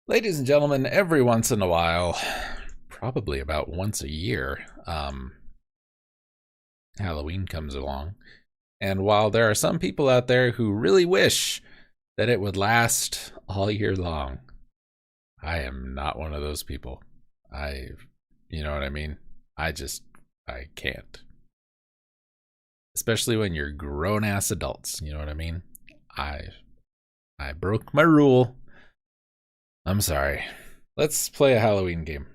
Ladies and gentlemen, every once in a while, probably about once a year, Halloween comes along. And while there are some people out there who really wish that it would last all year long, I am not one of those people. You know what I mean? I can't. Especially when you're grown ass adults, you know what I mean? I, I broke my rule. I'm sorry. Let's play a Halloween game.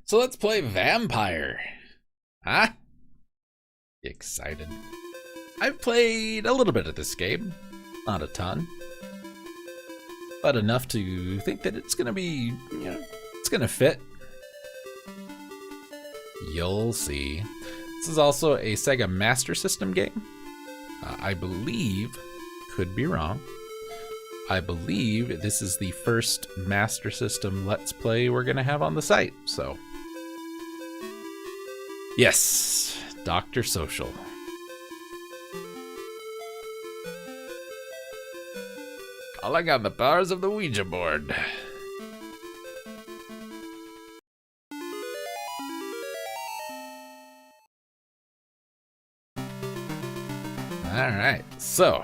So let's play Vampire. Huh? Excited. I've played a little bit of this game. Not a ton. But enough to think that it's gonna be, it's gonna fit. You'll see. This is also a Sega Master System game. I believe, could be wrong, I believe this is the first Master System Let's Play we're gonna have on the site, so. Yes, Dr. Social. Calling on the powers of the Ouija board. Alright, so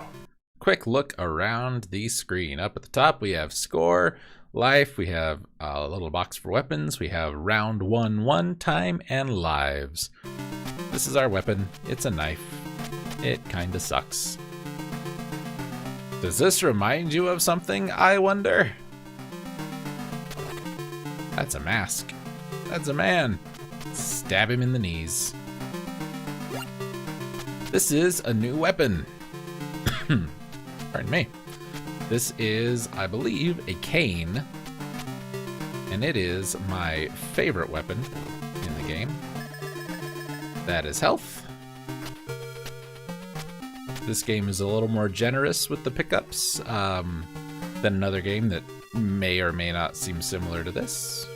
quick look around the screen. Up at the top we have score, life, we have a little box for weapons, we have round 1, time, and lives. This is our weapon. It's a knife. It kinda sucks. Does this remind you of something, I wonder? That's a mask. That's a man. Stab him in the knees. This is a new weapon. Pardon me. This is, I believe, a cane. And it is my favorite weapon in the game. That is health. This game is a little more generous with the pickups than another game that may or may not seem similar to this.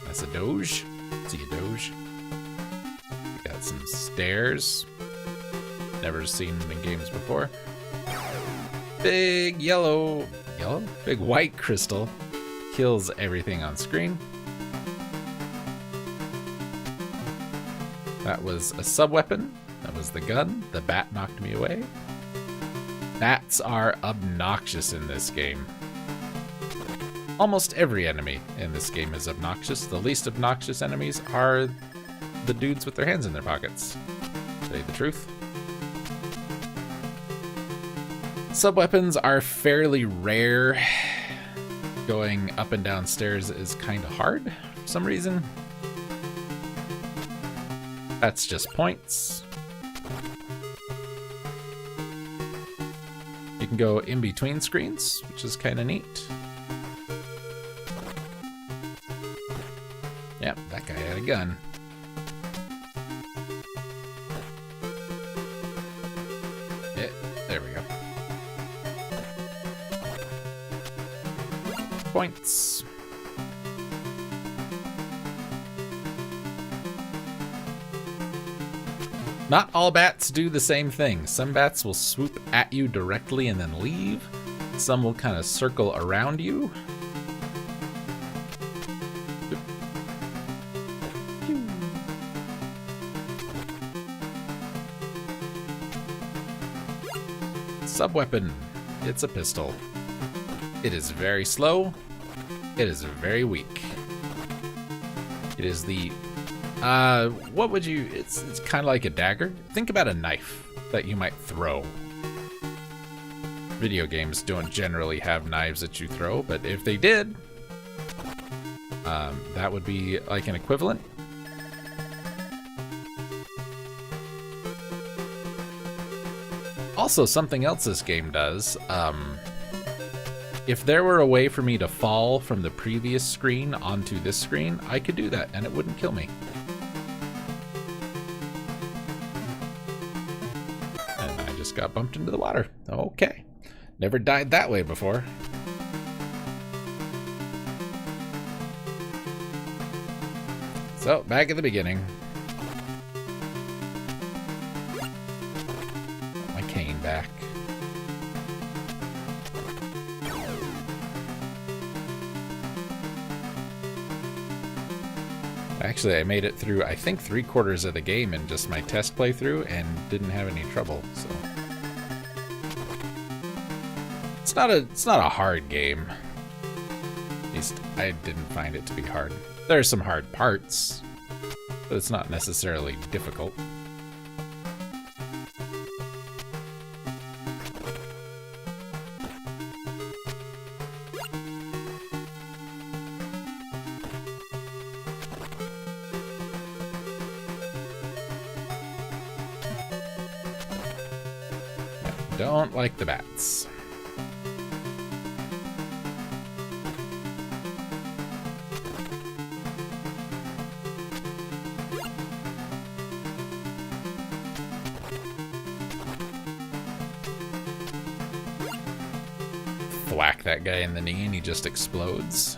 That's a doge. See a doge. We got some stairs. Never seen them in games before. Big big white crystal kills everything on screen. That was a sub-weapon. That was the gun. The bat knocked me away. Bats are obnoxious in this game. Almost every enemy in this game is obnoxious. The least obnoxious enemies are the dudes with their hands in their pockets. To tell you the truth. Sub-weapons are fairly rare. Going up and down stairs is kind of hard for some reason. That's just points. You can go in between screens, which is kind of neat. Yep, that guy had a gun. Yeah, there we go. Points. Not all bats do the same thing. Some bats will swoop at you directly and then leave. Some will kind of circle around you. Subweapon. It's a pistol. It is very slow. It is very weak. It is the what would you, it's kind of like a dagger. Think about a knife that you might throw. Video games don't generally have knives that you throw, but if they did, that would be like an equivalent. Also, something else this game does, if there were a way for me to fall from the previous screen onto this screen, I could do that and it wouldn't kill me. And I just got bumped into the water. Okay. Never died that way before. So, back at the beginning. My cane back. Actually, I made it through, I think, 3/4 of the game in just my test playthrough and didn't have any trouble, so. It's not a hard game. At least I didn't find it to be hard. There are some hard parts, but it's not necessarily difficult. Don't like the bats. Whack that guy in the knee and he just explodes.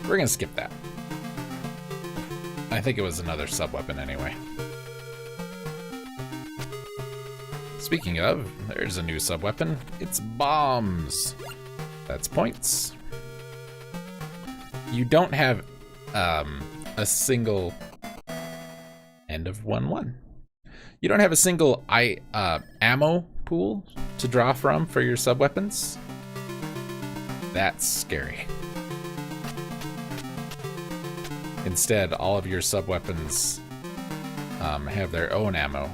We're gonna skip that. I think it was another sub-weapon anyway. Speaking of, there's a new sub-weapon. It's bombs. That's points. You don't have a single end of 1-1. You don't have a single ammo pool to draw from for your sub-weapons. That's scary. Instead, all of your sub-weapons have their own ammo.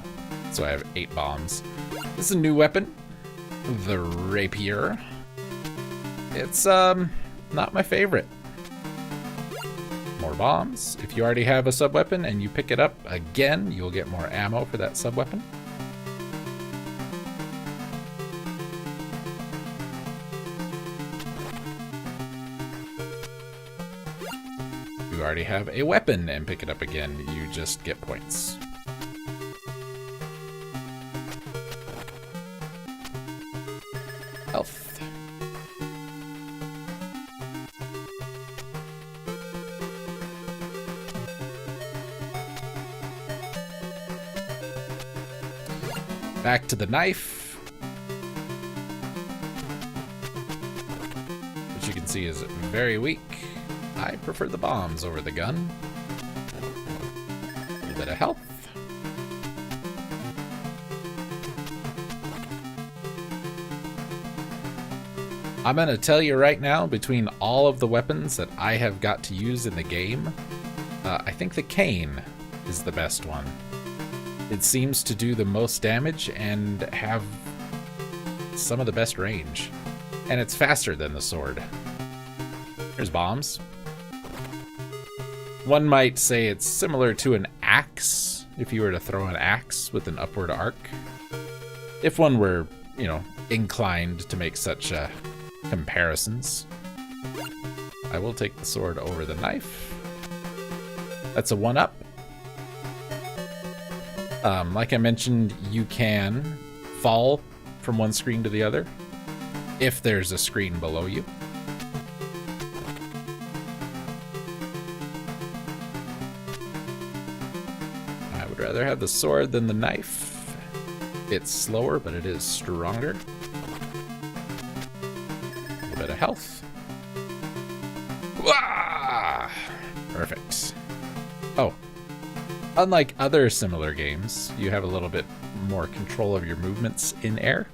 So I have 8 bombs. This is a new weapon, the rapier. It's not my favorite. More bombs. If you already have a sub-weapon and you pick it up again, you'll get more ammo for that sub-weapon. You already have a weapon and pick it up again, you just get points. Health. Back to the knife, which you can see is very weak. I prefer the bombs over the gun. A little bit of health. I'm gonna tell you right now, between all of the weapons that I have got to use in the game, I think the cane is the best one. It seems to do the most damage and have some of the best range. And it's faster than the sword. Here's bombs. One might say it's similar to an axe, if you were to throw an axe with an upward arc. If one were, you know, inclined to make such comparisons. I will take the sword over the knife. That's a 1-up. Like I mentioned, you can fall from one screen to the other if there's a screen below you. I would rather have the sword than the knife. It's slower, but it is stronger. A little bit of health. Wah! Perfect. Oh, unlike other similar games, you have a little bit more control of your movements in air.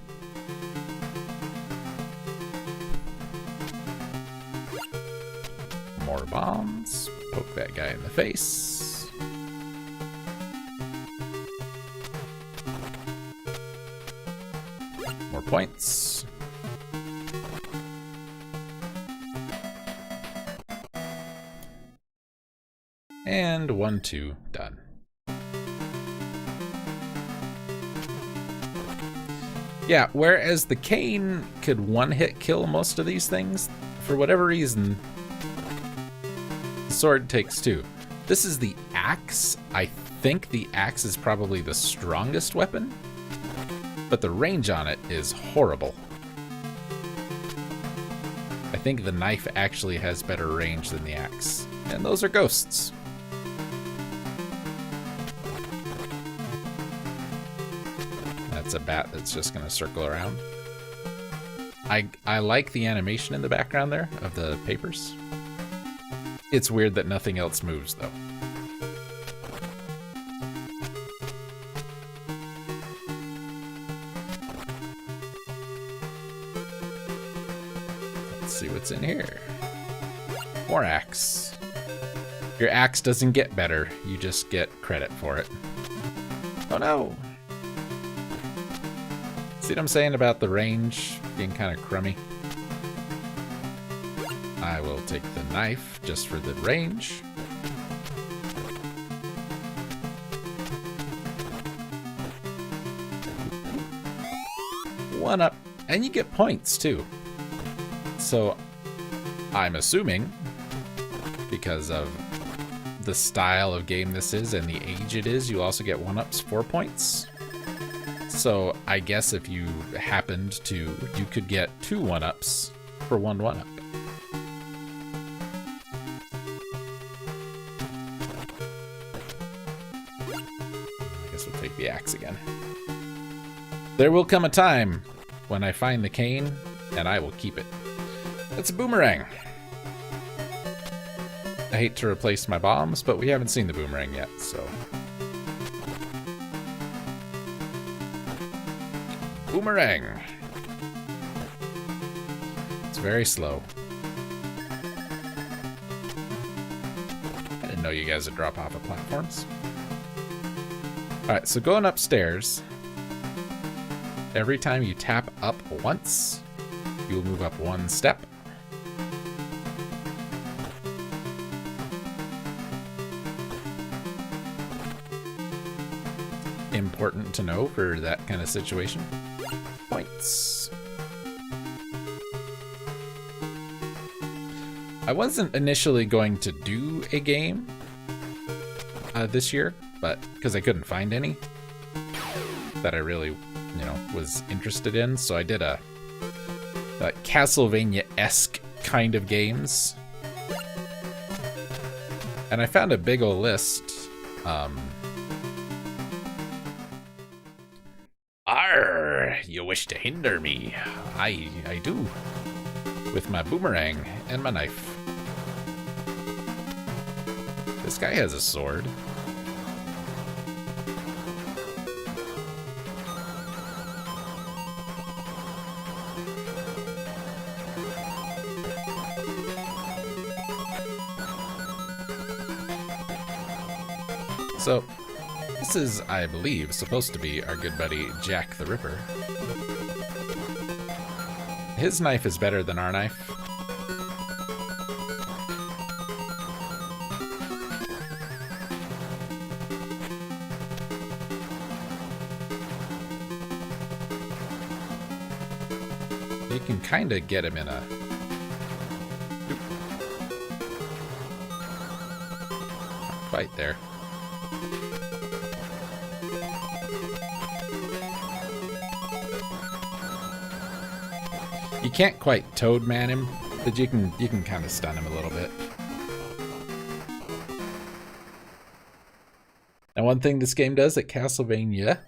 More bombs. Poke that guy in the face. More points. And 1, 2, done. Yeah, whereas the cane could one-hit kill most of these things, for whatever reason, the sword takes 2. This is the axe. I think the axe is probably the strongest weapon, but the range on it is horrible. I think the knife actually has better range than the axe. And those are ghosts. That's a bat that's just going to circle around. I like the animation in the background there of the papers. It's weird that nothing else moves, though. Let's see what's in here. More axe. Your axe doesn't get better, you just get credit for it. Oh no! See what I'm saying about the range being kind of crummy? I will take the knife just for the range. One up, and you get points too. So I'm assuming, because of the style of game this is and the age it is, you also get 1-ups 4 points. So I guess if you happened to, you could get 2 1-ups for 1 1-up. I guess we'll take the axe again. There will come a time when I find the cane, and I will keep it. It's a boomerang. I hate to replace my bombs, but we haven't seen the boomerang yet, so... Boomerang! It's very slow. I didn't know you guys would drop off of platforms. Alright, so going upstairs, every time you tap up once, you will move up 1 step. Important to know for that kind of situation. Points. I wasn't initially going to do a game this year, but because I couldn't find any that I really, you know, was interested in, so I did a Castlevania-esque kind of games, and I found a big ol' list. Arr, you wish to hinder me? I do. With my boomerang and my knife. This guy has a sword. So, this is, I believe, supposed to be our good buddy Jack the Ripper. His knife is better than our knife. You can kind of get him in a fight there. You can't quite Toadman him, but you can kind of stun him a little bit. Now, one thing this game does at Castlevania,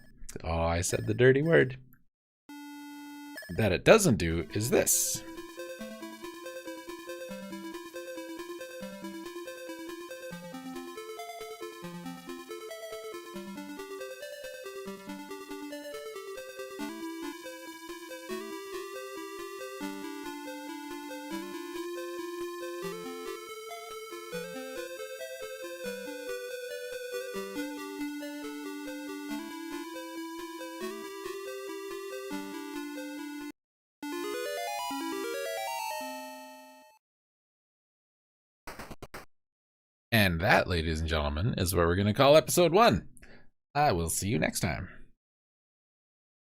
oh, I said the dirty word, that it doesn't do is this. And that, ladies and gentlemen, is what we're going to call episode 1. I will see you next time.